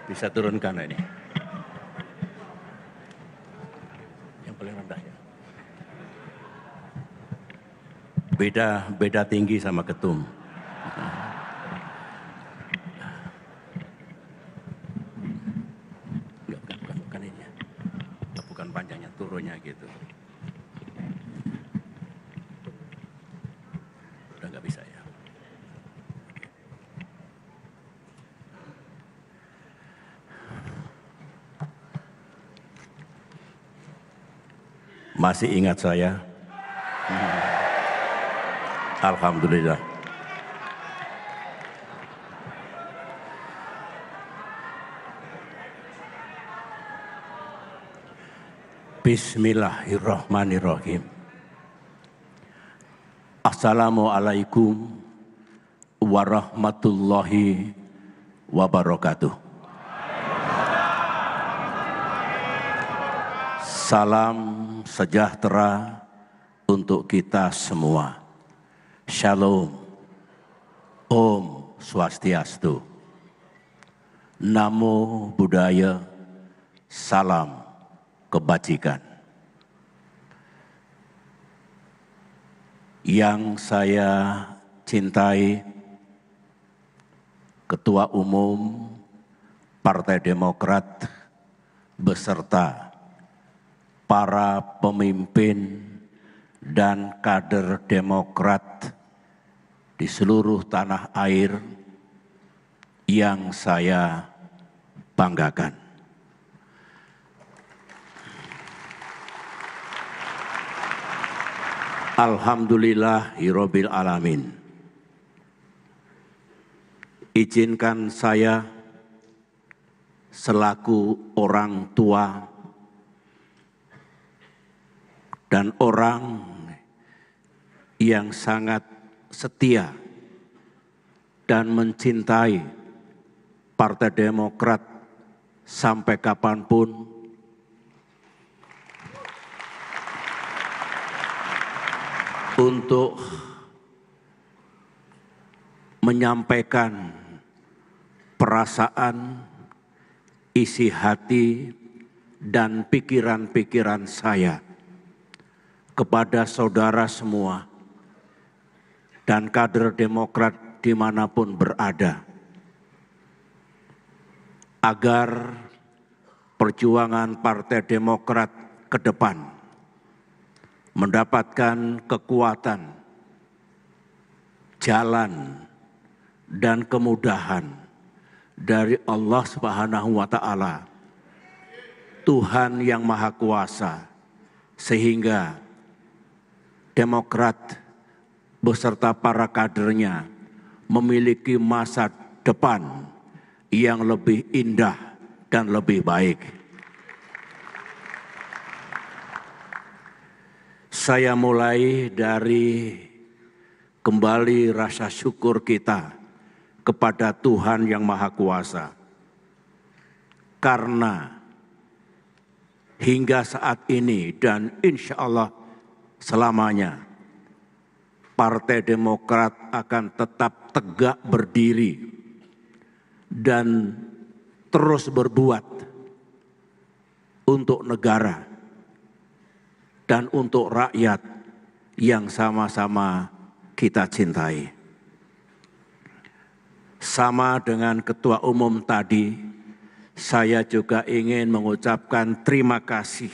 Bisa turunkan ini. Yang paling rendah ya. Beda tinggi sama ketum. Bukan ini ya. Bukan panjangnya, turunnya gitu. Udah nggak bisa ya. Masih ingat saya? Alhamdulillah. Bismillahirrahmanirrahim. Assalamualaikum warahmatullahi wabarakatuh. Salam sejahtera untuk kita semua. Shalom. Om Swastiastu. Namo Buddhaya. Salam kebajikan. Yang saya cintai, Ketua Umum Partai Demokrat beserta para pemimpin dan kader Demokrat di seluruh tanah air yang saya banggakan. Alhamdulillahirabbil alamin. Izinkan saya selaku orang tua dan orang yang sangat setia dan mencintai Partai Demokrat sampai kapanpun, untuk menyampaikan perasaan, isi hati, dan pikiran-pikiran saya kepada saudara semua dan kader Demokrat dimanapun berada, agar perjuangan Partai Demokrat ke depan mendapatkan kekuatan, jalan, dan kemudahan dari Allah Subhanahu wa Ta'ala, Tuhan yang Maha Kuasa, sehingga Demokrat beserta para kadernya memiliki masa depan yang lebih indah dan lebih baik. Saya mulai dari kembali rasa syukur kita kepada Tuhan yang Maha Kuasa. Karena hingga saat ini dan insya Allah selamanya, Partai Demokrat akan tetap tegak berdiri dan terus berbuat untuk negara dan untuk rakyat yang sama-sama kita cintai. Sama dengan Ketua Umum tadi, saya juga ingin mengucapkan terima kasih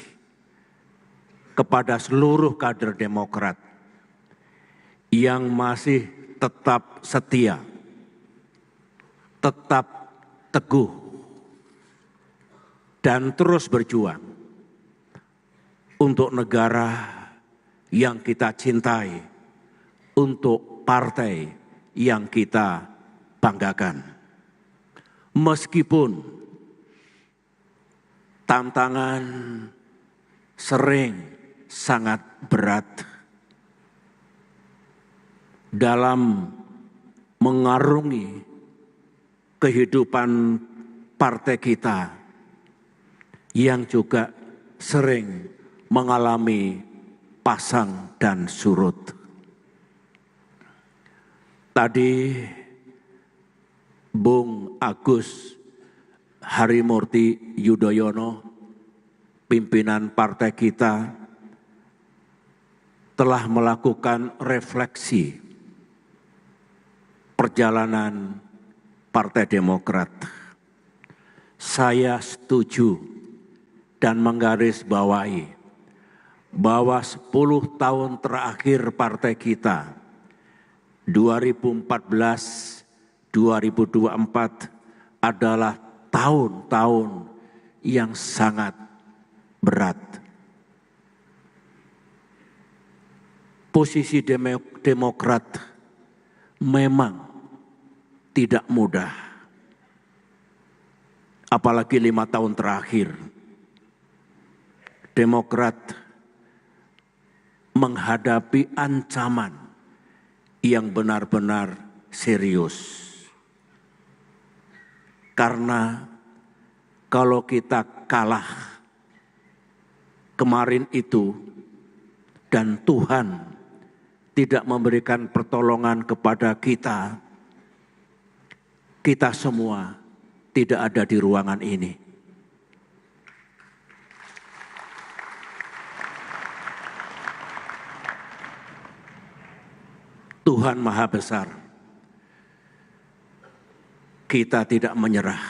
kepada seluruh kader Demokrat yang masih tetap setia, tetap teguh, dan terus berjuang untuk negara yang kita cintai, untuk partai yang kita banggakan. Meskipun tantangan sering sangat berat dalam mengarungi kehidupan partai kita yang juga sering mengalami pasang dan surut. Tadi Bung Agus Harimurti Yudhoyono, pimpinan partai kita, telah melakukan refleksi perjalanan Partai Demokrat. Saya setuju dan menggarisbawahi bahwa 10 tahun terakhir partai kita 2014-2024 adalah tahun-tahun yang sangat berat. Posisi Demokrat memang tidak mudah. Apalagi 5 tahun terakhir, Demokrat menghadapi ancaman yang benar-benar serius. Karena kalau kita kalah kemarin itu dan Tuhan tidak memberikan pertolongan kepada kita, kita semua tidak ada di ruangan ini. Tuhan Maha Besar. Kita tidak menyerah.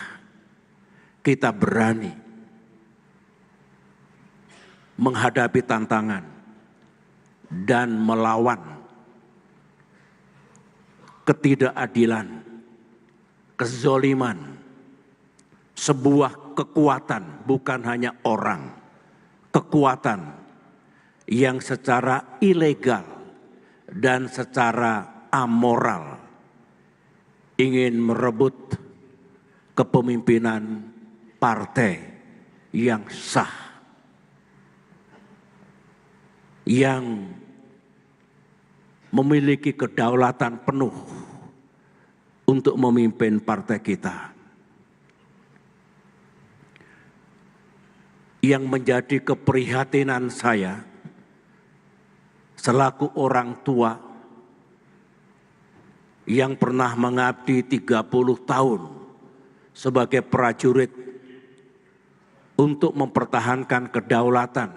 Kita berani menghadapi tantangan dan melawan ketidakadilan, kezoliman, sebuah kekuatan, bukan hanya orang, kekuatan yang secara ilegal dan secara amoral ingin merebut kepemimpinan partai yang sah, yang memiliki kedaulatan penuh untuk memimpin partai kita. Yang menjadi keprihatinan saya selaku orang tua yang pernah mengabdi 30 tahun sebagai prajurit untuk mempertahankan kedaulatan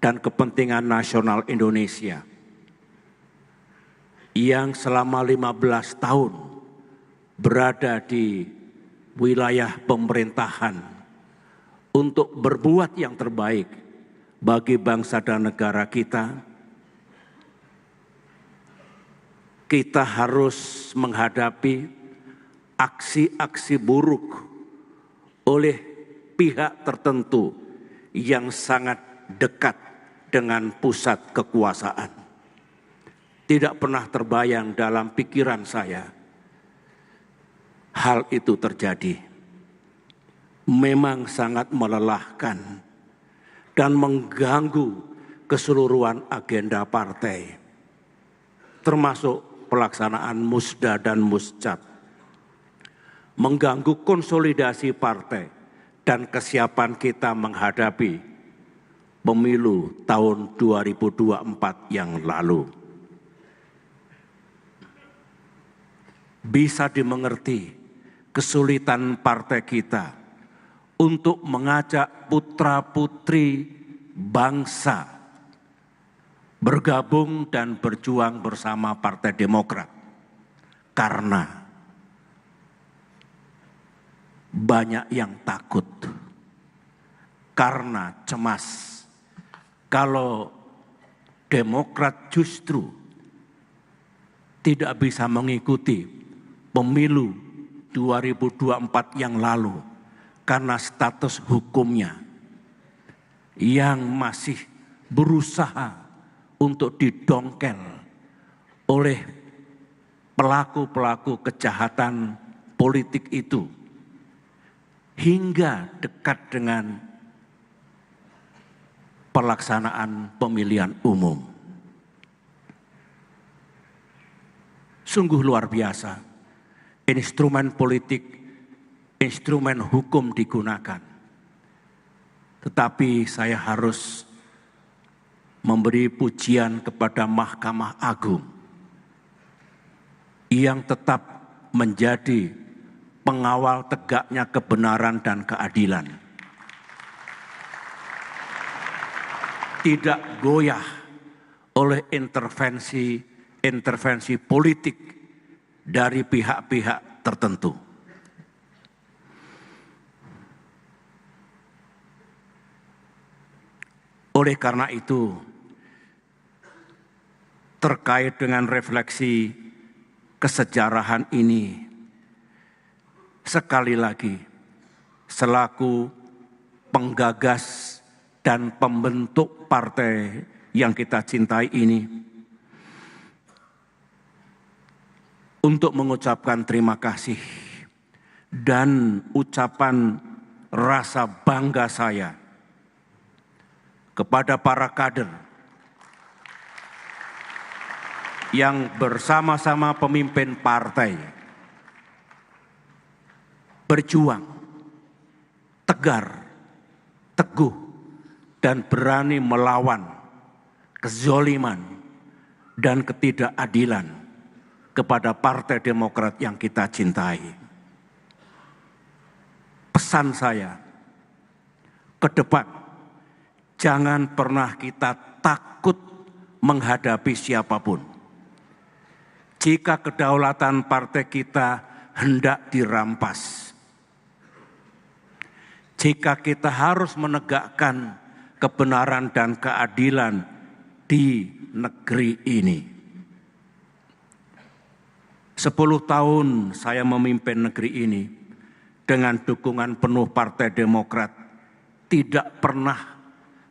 dan kepentingan nasional Indonesia, yang selama 15 tahun berada di wilayah pemerintahan untuk berbuat yang terbaik bagi bangsa dan negara kita. Kita harus menghadapi aksi-aksi buruk oleh pihak tertentu yang sangat dekat dengan pusat kekuasaan. Tidak pernah terbayang dalam pikiran saya hal itu terjadi. Memang sangat melelahkan dan mengganggu keseluruhan agenda partai, termasuk pelaksanaan musda dan muscap, mengganggu konsolidasi partai dan kesiapan kita menghadapi pemilu tahun 2024 yang lalu. Bisa dimengerti kesulitan partai kita untuk mengajak putra-putri bangsa bergabung dan berjuang bersama Partai Demokrat, karena banyak yang takut, karena cemas kalau Demokrat justru tidak bisa mengikuti pemilu 2024 yang lalu karena status hukumnya yang masih berusaha untuk didongkel oleh pelaku-pelaku kejahatan politik itu hingga dekat dengan pelaksanaan pemilihan umum. Sungguh luar biasa, instrumen politik, instrumen hukum digunakan. Tetapi saya harus memberi pujian kepada Mahkamah Agung yang tetap menjadi pengawal tegaknya kebenaran dan keadilan. Tidak goyah oleh intervensi politik dari pihak-pihak tertentu. Oleh karena itu, terkait dengan refleksi kesejarahan ini, sekali lagi, selaku penggagas dan pembentuk partai yang kita cintai ini, untuk mengucapkan terima kasih dan ucapan rasa bangga saya kepada para kader yang bersama-sama pemimpin partai berjuang tegar, teguh, dan berani melawan kezoliman dan ketidakadilan kepada Partai Demokrat yang kita cintai. Pesan saya ke depan, jangan pernah kita takut menghadapi siapapun. Jika kedaulatan partai kita hendak dirampas, jika kita harus menegakkan kebenaran dan keadilan di negeri ini. 10 tahun saya memimpin negeri ini dengan dukungan penuh Partai Demokrat, tidak pernah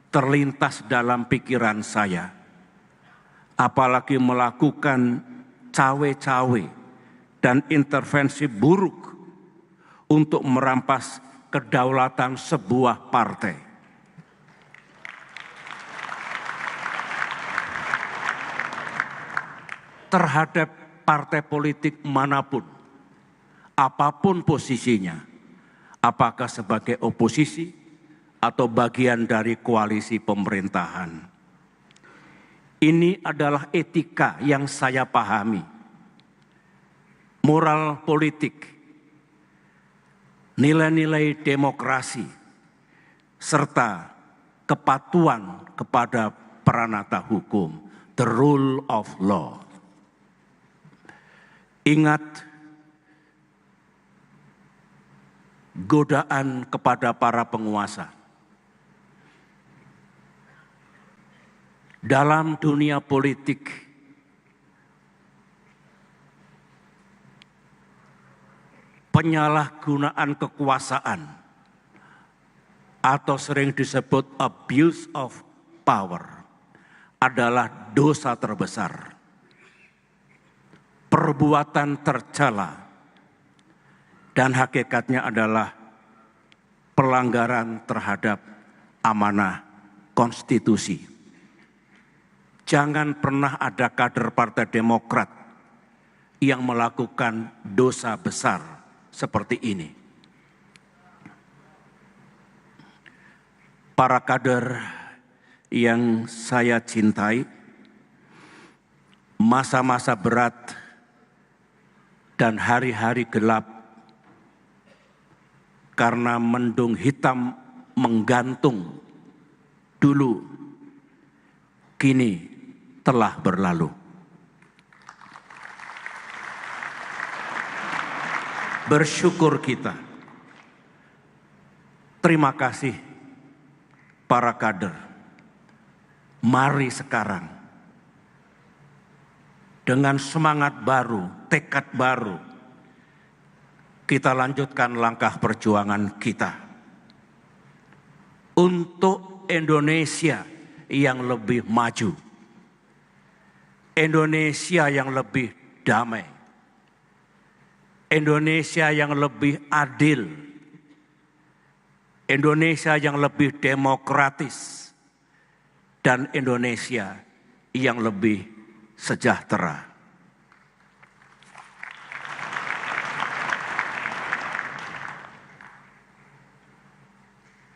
terlintas dalam pikiran saya, apalagi melakukan cawe-cawe dan intervensi buruk untuk merampas kedaulatan sebuah partai. Terhadap partai politik manapun, apapun posisinya, apakah sebagai oposisi atau bagian dari koalisi pemerintahan. Ini adalah etika yang saya pahami, moral politik, nilai-nilai demokrasi, serta kepatuhan kepada peranata hukum, the rule of law. Ingat, godaan kepada para penguasa. Dalam dunia politik, penyalahgunaan kekuasaan atau sering disebut abuse of power adalah dosa terbesar. Perbuatan tercela dan hakikatnya adalah pelanggaran terhadap amanah konstitusi. Jangan pernah ada kader Partai Demokrat yang melakukan dosa besar seperti ini. Para kader yang saya cintai, masa-masa berat dan hari-hari gelap karena mendung hitam menggantung dulu, kini telah berlalu. Bersyukur kita. Terima kasih para kader. Mari sekarang dengan semangat baru, tekad baru, kita lanjutkan langkah perjuangan kita untuk Indonesia yang lebih maju, Indonesia yang lebih damai, Indonesia yang lebih adil, Indonesia yang lebih demokratis, dan Indonesia yang lebih sejahtera.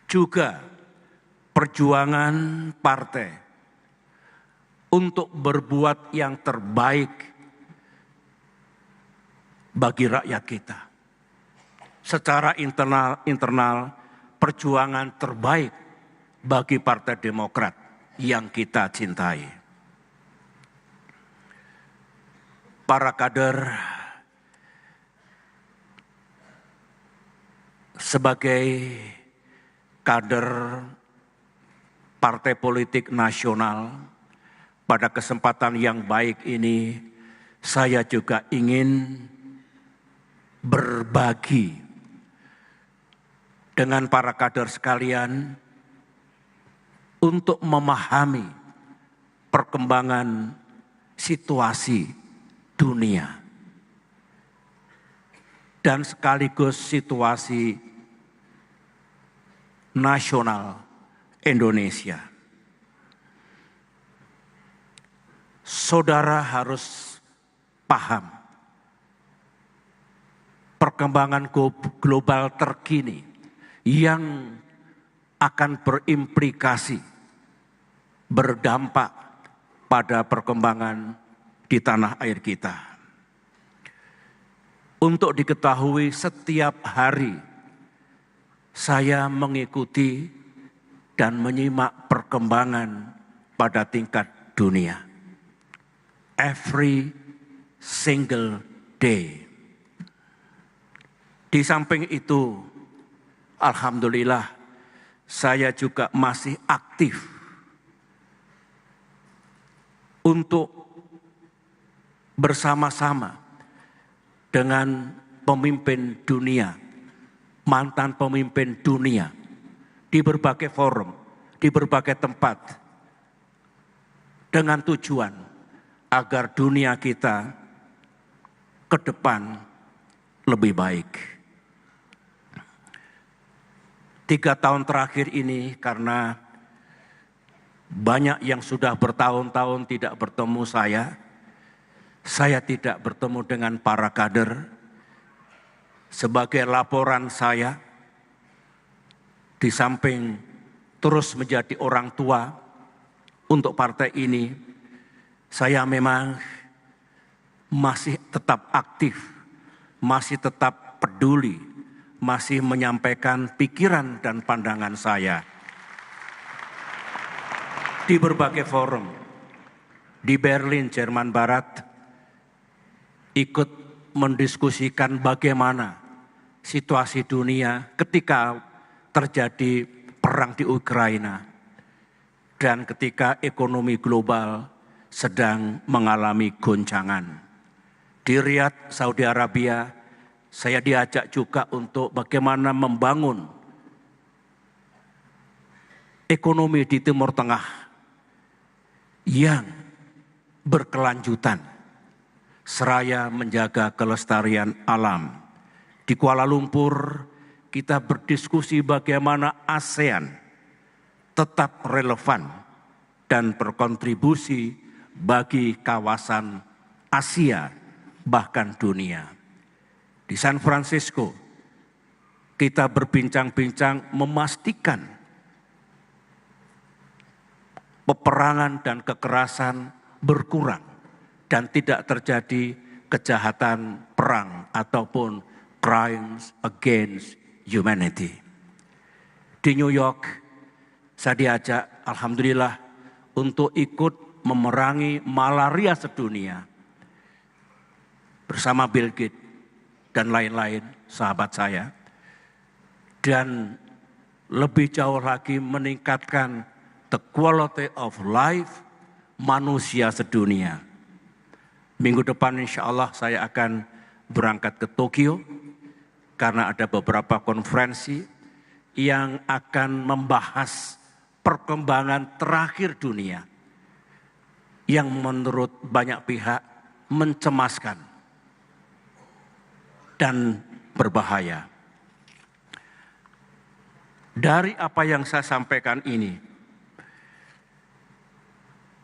Juga perjuangan partai untuk berbuat yang terbaik bagi rakyat kita. secara internal perjuangan terbaik bagi Partai Demokrat yang kita cintai. Para kader, sebagai kader partai politik nasional, pada kesempatan yang baik ini saya juga ingin berbagi dengan para kader sekalian untuk memahami perkembangan situasi dunia dan sekaligus situasi nasional Indonesia. Saudara harus paham perkembangan global terkini yang akan berimplikasi, berdampak pada perkembangan di tanah air kita. Untuk diketahui, setiap hari saya mengikuti dan menyimak perkembangan pada tingkat dunia. Every single day. Di samping itu, alhamdulillah, saya juga masih aktif untuk bersama-sama dengan pemimpin dunia, mantan pemimpin dunia, di berbagai forum, di berbagai tempat, dengan tujuan agar dunia kita ke depan lebih baik. 3 tahun terakhir ini, karena banyak yang sudah bertahun-tahun tidak bertemu saya tidak bertemu dengan para kader. Sebagai laporan saya, di samping terus menjadi orang tua untuk partai ini, saya memang masih tetap aktif, masih tetap peduli, masih menyampaikan pikiran dan pandangan saya di berbagai forum. Di Berlin, Jerman Barat, ikut mendiskusikan bagaimana situasi dunia ketika terjadi perang di Ukraina dan ketika ekonomi global sedang mengalami goncangan. Di Riyadh, Saudi Arabia, saya diajak juga untuk bagaimana membangun ekonomi di Timur Tengah yang berkelanjutan, seraya menjaga kelestarian alam. Di Kuala Lumpur, kita berdiskusi bagaimana ASEAN tetap relevan dan berkontribusi bagi kawasan Asia, bahkan dunia. Di San Francisco, kita berbincang-bincang memastikan peperangan dan kekerasan berkurang dan tidak terjadi kejahatan perang ataupun crimes against humanity. Di New York, saya diajak, alhamdulillah, untuk ikut memerangi malaria sedunia bersama Bill Gates dan lain-lain sahabat saya. Dan lebih jauh lagi meningkatkan the quality of life manusia sedunia. Minggu depan insya Allah saya akan berangkat ke Tokyo karena ada beberapa konferensi yang akan membahas perkembangan terakhir dunia yang menurut banyak pihak mencemaskan dan berbahaya. Dari apa yang saya sampaikan ini,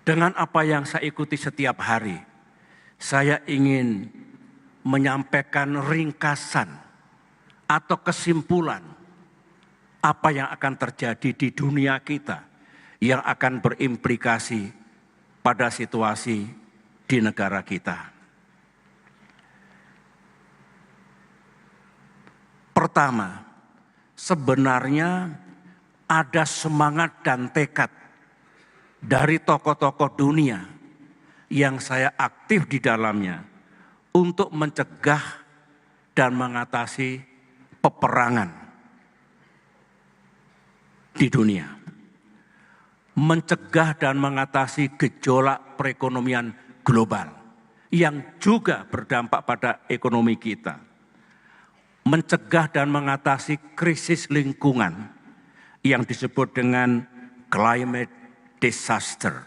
dengan apa yang saya ikuti setiap hari, saya ingin menyampaikan ringkasan atau kesimpulan apa yang akan terjadi di dunia kita yang akan berimplikasi pada situasi di negara kita. Pertama, sebenarnya ada semangat dan tekad dari tokoh-tokoh dunia yang saya aktif di dalamnya untuk mencegah dan mengatasi peperangan di dunia. Mencegah dan mengatasi gejolak perekonomian global yang juga berdampak pada ekonomi kita. Mencegah dan mengatasi krisis lingkungan yang disebut dengan climate disaster.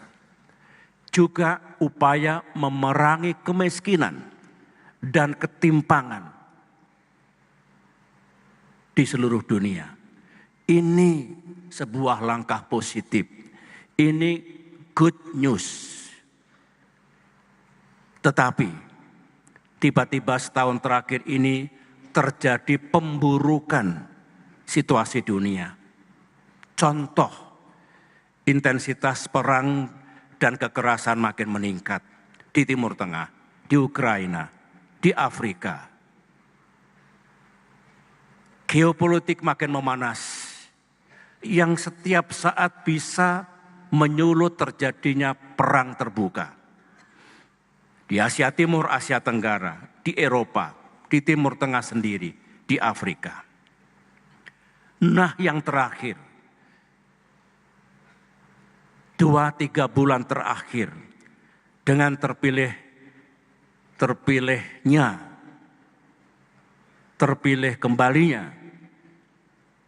Juga upaya memerangi kemiskinan dan ketimpangan di seluruh dunia. Ini sebuah langkah positif. Ini good news. Tetapi tiba-tiba setahun terakhir ini terjadi pemburukan situasi dunia. Contoh, intensitas perang dan kekerasan makin meningkat di Timur Tengah, di Ukraina, di Afrika. Geopolitik makin memanas, yang setiap saat bisa menyulut terjadinya perang terbuka. Di Asia Timur, Asia Tenggara, di Eropa, di Timur Tengah sendiri, di Afrika. Nah, yang terakhir, 2-3 bulan terakhir, dengan terpilih kembalinya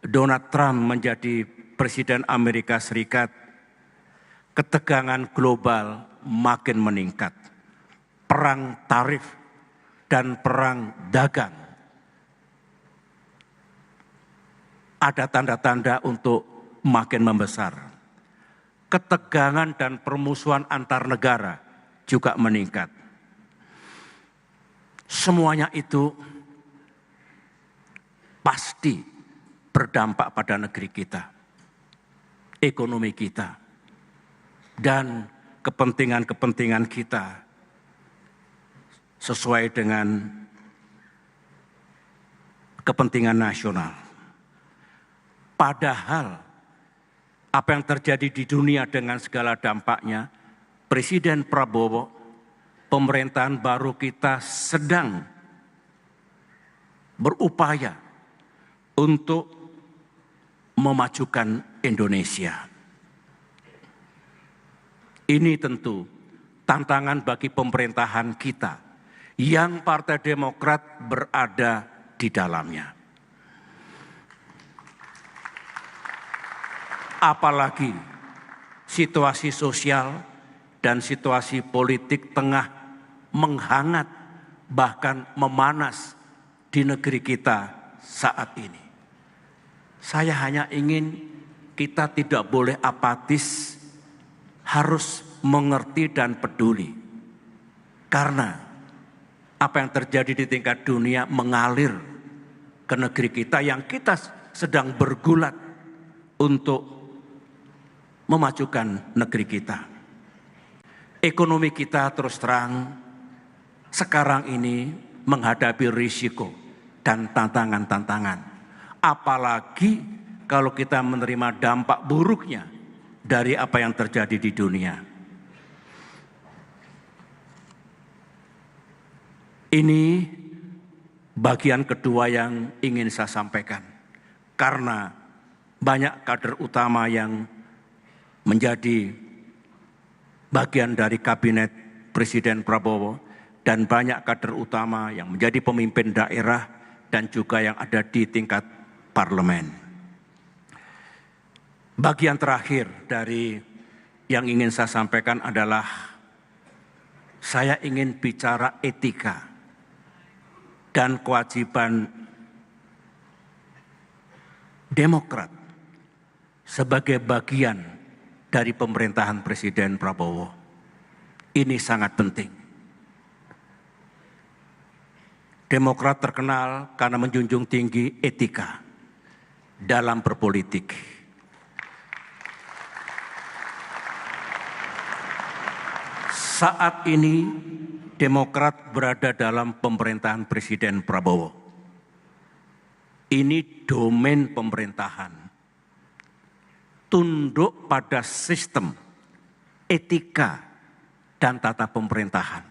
Donald Trump menjadi Presiden Amerika Serikat, ketegangan global makin meningkat. Perang tarif dan perang dagang. Ada tanda-tanda untuk makin membesar. Ketegangan dan permusuhan antar negara juga meningkat. Semuanya itu pasti berdampak pada negeri kita, ekonomi kita, dan kepentingan-kepentingan kita sesuai dengan kepentingan nasional. Padahal apa yang terjadi di dunia dengan segala dampaknya, Presiden Prabowo, pemerintahan baru kita sedang berupaya untuk memajukan Indonesia. Ini tentu tantangan bagi pemerintahan kita yang Partai Demokrat berada di dalamnya. Apalagi situasi sosial dan situasi politik tengah menghangat, bahkan memanas di negeri kita saat ini. Saya hanya ingin kita tidak boleh apatis, harus mengerti dan peduli. Karena apa yang terjadi di tingkat dunia mengalir ke negeri kita yang kita sedang bergulat untuk memajukan negeri kita. Ekonomi kita terus terang sekarang ini menghadapi risiko dan tantangan-tantangan. Apalagi kalau kita menerima dampak buruknya dari apa yang terjadi di dunia. Ini bagian kedua yang ingin saya sampaikan. Karena banyak kader utama yang menjadi bagian dari kabinet Presiden Prabowo dan banyak kader utama yang menjadi pemimpin daerah dan juga yang ada di tingkat parlemen. Bagian terakhir dari yang ingin saya sampaikan adalah saya ingin bicara etika dan kewajiban Demokrat sebagai bagian dari pemerintahan Presiden Prabowo. Ini sangat penting. Demokrat terkenal karena menjunjung tinggi etika dalam berpolitik. Saat ini Demokrat berada dalam pemerintahan Presiden Prabowo. ini domain pemerintahan. Tunduk pada sistem, etika, dan tata pemerintahan.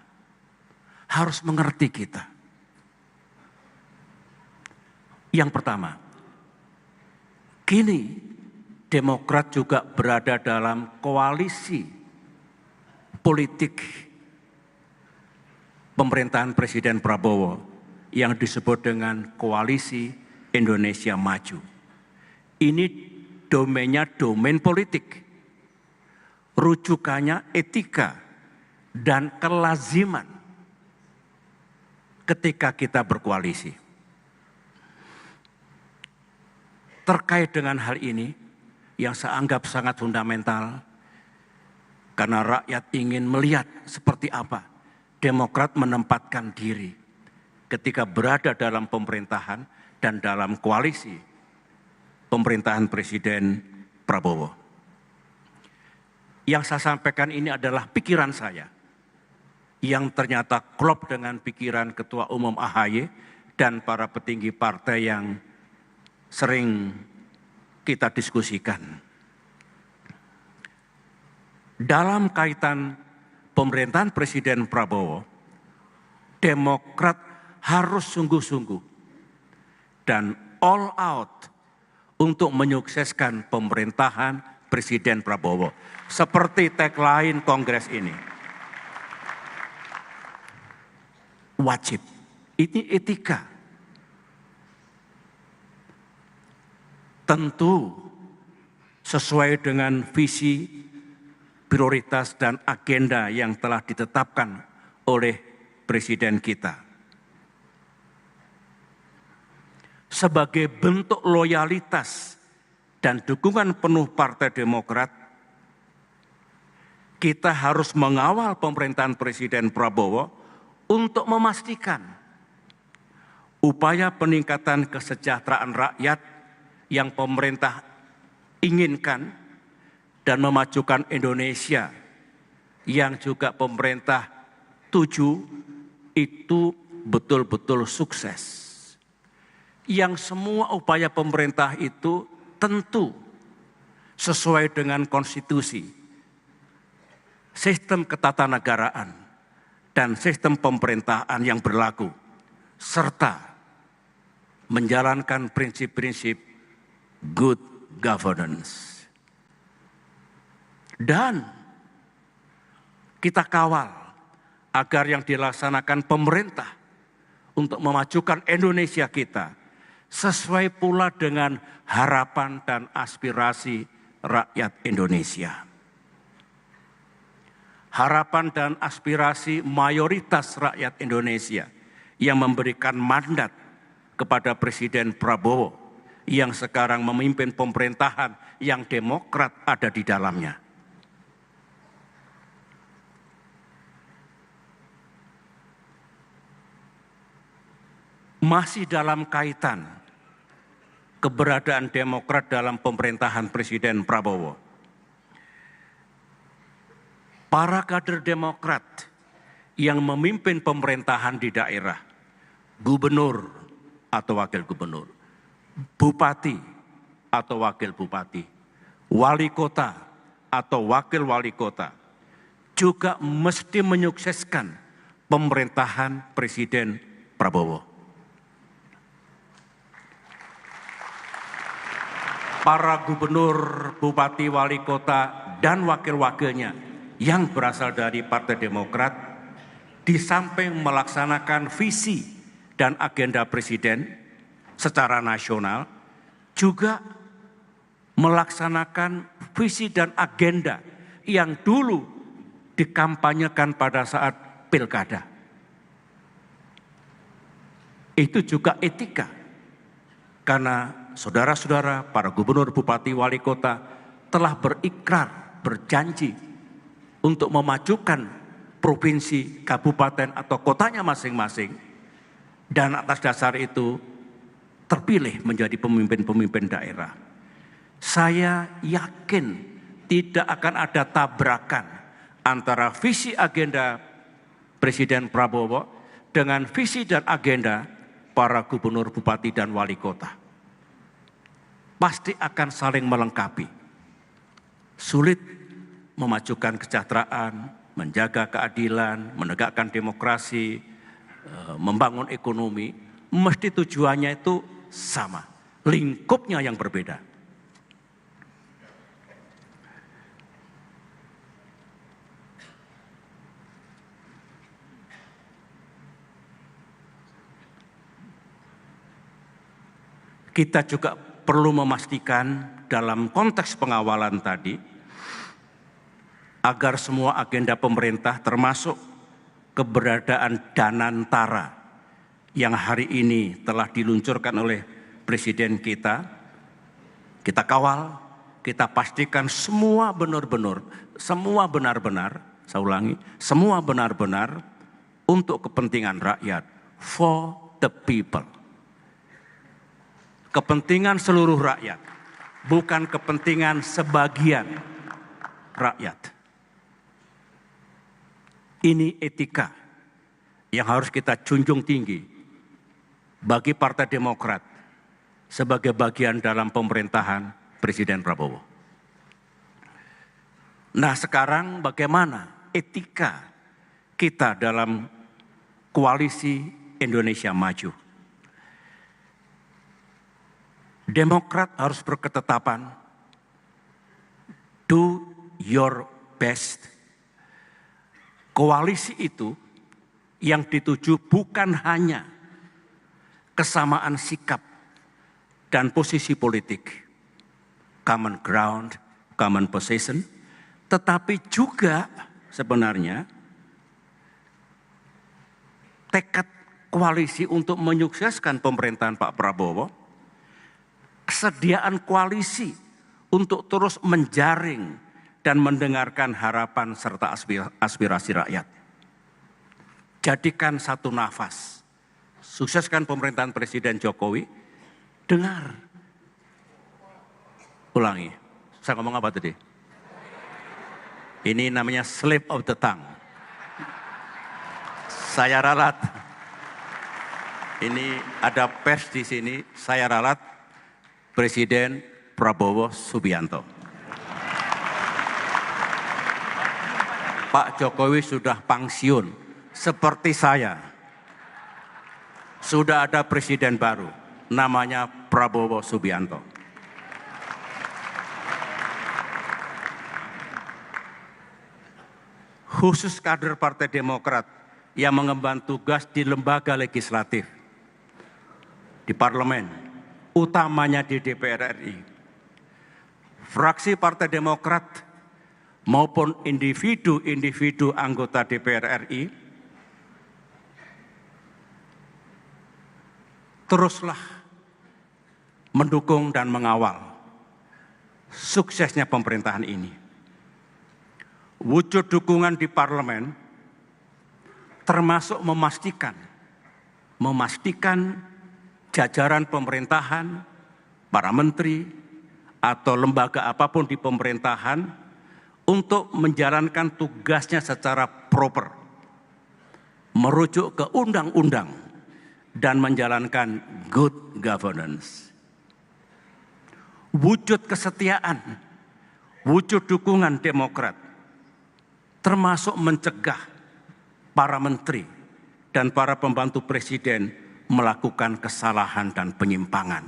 Harus mengerti kita. Yang pertama, kini Demokrat juga berada dalam koalisi politik pemerintahan Presiden Prabowo yang disebut dengan Koalisi Indonesia Maju. Ini domainnya domain politik, rujukannya etika dan kelaziman ketika kita berkoalisi. Terkait dengan hal ini yang saya anggap sangat fundamental, karena rakyat ingin melihat seperti apa Demokrat menempatkan diri ketika berada dalam pemerintahan dan dalam koalisi pemerintahan Presiden Prabowo. Yang saya sampaikan ini adalah pikiran saya yang ternyata klop dengan pikiran Ketua Umum AHY dan para petinggi partai yang sering kita diskusikan. Dalam kaitan pemerintahan Presiden Prabowo, Demokrat harus sungguh-sungguh dan all out untuk menyukseskan pemerintahan Presiden Prabowo. Seperti tagline Kongres ini. Wajib, ini etika. Tentu sesuai dengan visi, prioritas dan agenda yang telah ditetapkan oleh Presiden kita. Sebagai bentuk loyalitas dan dukungan penuh Partai Demokrat, kita harus mengawal pemerintahan Presiden Prabowo untuk memastikan upaya peningkatan kesejahteraan rakyat yang pemerintah inginkan dan memajukan Indonesia yang juga pemerintah tuju itu betul-betul sukses. Yang semua upaya pemerintah itu tentu sesuai dengan konstitusi, sistem ketatanegaraan, dan sistem pemerintahan yang berlaku, serta menjalankan prinsip-prinsip good governance. Dan kita kawal agar yang dilaksanakan pemerintah untuk memajukan Indonesia kita sesuai pula dengan harapan dan aspirasi rakyat Indonesia. Harapan dan aspirasi mayoritas rakyat Indonesia yang memberikan mandat kepada Presiden Prabowo yang sekarang memimpin pemerintahan yang Demokrat ada di dalamnya. Masih dalam kaitan keberadaan Demokrat dalam pemerintahan Presiden Prabowo. Para kader Demokrat yang memimpin pemerintahan di daerah, gubernur atau wakil gubernur, bupati atau wakil bupati, wali kota atau wakil wali kota, juga mesti menyukseskan pemerintahan Presiden Prabowo. Para gubernur, bupati, wali kota, dan wakil-wakilnya yang berasal dari Partai Demokrat, di samping melaksanakan visi dan agenda Presiden secara nasional, juga melaksanakan visi dan agenda yang dulu dikampanyekan pada saat pilkada. Itu juga etika, karena saudara-saudara, para gubernur, bupati, wali kota telah berikrar, berjanji untuk memajukan provinsi, kabupaten, atau kotanya masing-masing. Dan atas dasar itu terpilih menjadi pemimpin-pemimpin daerah. Saya yakin tidak akan ada tabrakan antara visi agenda Presiden Prabowo dengan visi dan agenda para gubernur, bupati, dan wali kota. pasti akan saling melengkapi. Sulit memajukan kesejahteraan, menjaga keadilan, menegakkan demokrasi, membangun ekonomi, mesti tujuannya itu sama, lingkupnya yang berbeda. Kita juga perlu memastikan dalam konteks pengawalan tadi, agar semua agenda pemerintah termasuk keberadaan Danantara yang hari ini telah diluncurkan oleh Presiden kita kawal, kita pastikan semua benar-benar, saya ulangi, semua benar-benar untuk kepentingan rakyat, for the people. Kepentingan seluruh rakyat, bukan kepentingan sebagian rakyat. Ini etika yang harus kita junjung tinggi bagi Partai Demokrat sebagai bagian dalam pemerintahan Presiden Prabowo. Nah, sekarang bagaimana etika kita dalam koalisi Indonesia Maju? Demokrat harus berketetapan, do your best. Koalisi itu yang dituju bukan hanya kesamaan sikap dan posisi politik, common ground, common position, tetapi juga sebenarnya tekad koalisi untuk menyukseskan pemerintahan Pak Prabowo, kesediaan koalisi untuk terus menjaring dan mendengarkan harapan serta aspirasi rakyat. Jadikan satu nafas, sukseskan pemerintahan Presiden Jokowi, dengar. Ulangi, saya ngomong apa tadi? Ini namanya slip of the tongue. Saya ralat. Ini ada pers di sini, saya ralat. Presiden Prabowo Subianto. Pak Jokowi sudah pensiun, seperti saya. Sudah ada presiden baru, namanya Prabowo Subianto. Khusus kader Partai Demokrat yang mengemban tugas di lembaga legislatif, di parlemen, utamanya di DPR RI. Fraksi Partai Demokrat maupun individu-individu anggota DPR RI teruslah mendukung dan mengawal suksesnya pemerintahan ini. Wujud dukungan di parlemen termasuk memastikan jajaran pemerintahan, para menteri, atau lembaga apapun di pemerintahan untuk menjalankan tugasnya secara proper, merujuk ke undang-undang, dan menjalankan good governance. Wujud kesetiaan, wujud dukungan Demokrat, termasuk mencegah para menteri dan para pembantu presiden melakukan kesalahan dan penyimpangan.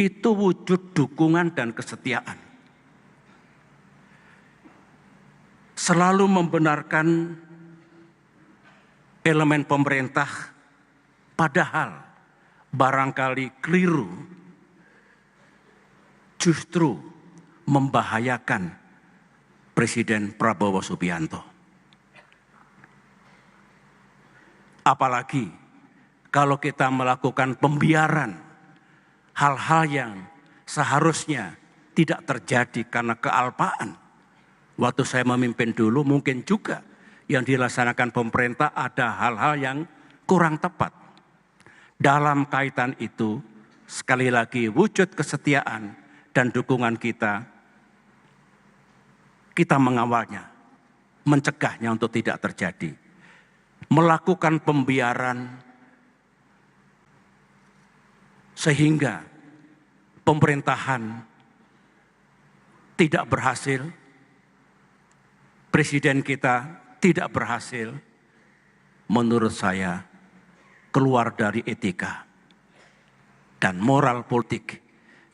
Itu wujud dukungan dan kesetiaan. Selalu membenarkan elemen pemerintah, padahal barangkali keliru, justru membahayakan Presiden Prabowo Subianto. Apalagi kalau kita melakukan pembiaran hal-hal yang seharusnya tidak terjadi karena kealpaan. Waktu saya memimpin dulu mungkin juga yang dilaksanakan pemerintah ada hal-hal yang kurang tepat. Dalam kaitan itu, sekali lagi wujud kesetiaan dan dukungan kita mengawalnya, mencegahnya untuk tidak terjadi. Melakukan pembiaran sehingga pemerintahan tidak berhasil, presiden kita tidak berhasil, menurut saya keluar dari etika dan moral politik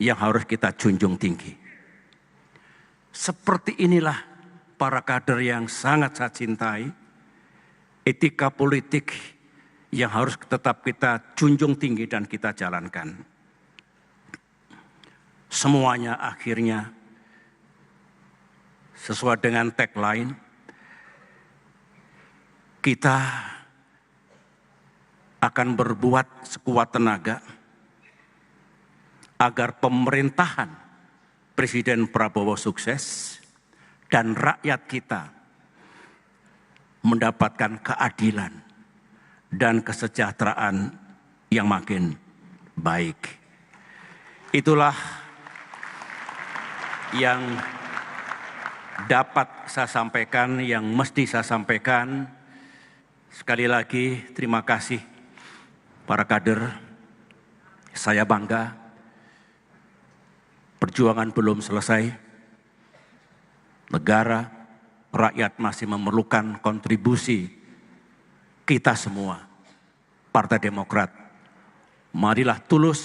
yang harus kita junjung tinggi. Seperti inilah para kader yang sangat saya cintai, etika politik yang harus tetap kita junjung tinggi dan kita jalankan. Semuanya akhirnya sesuai dengan tagline, kita akan berbuat sekuat tenaga agar pemerintahan Presiden Prabowo sukses dan rakyat kita mendapatkan keadilan dan kesejahteraan yang makin baik. Itulah yang dapat saya sampaikan, yang mesti saya sampaikan. Sekali lagi terima kasih para kader, saya bangga. Perjuangan belum selesai, negara, rakyat masih memerlukan kontribusi kita semua. Partai Demokrat, marilah tulus,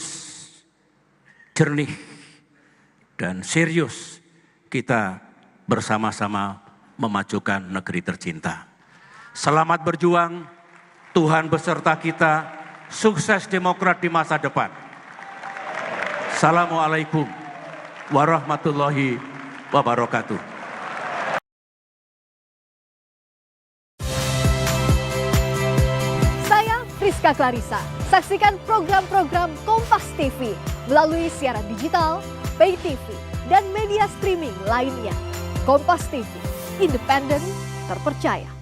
jernih, dan serius kita bersama-sama memajukan negeri tercinta. Selamat berjuang, Tuhan beserta kita, sukses Demokrat di masa depan. Assalamualaikum warahmatullahi wabarakatuh. Saya Friska Clarissa. Saksikan program-program Kompas TV melalui siaran digital, pay TV, dan media streaming lainnya. Kompas TV, independen, terpercaya.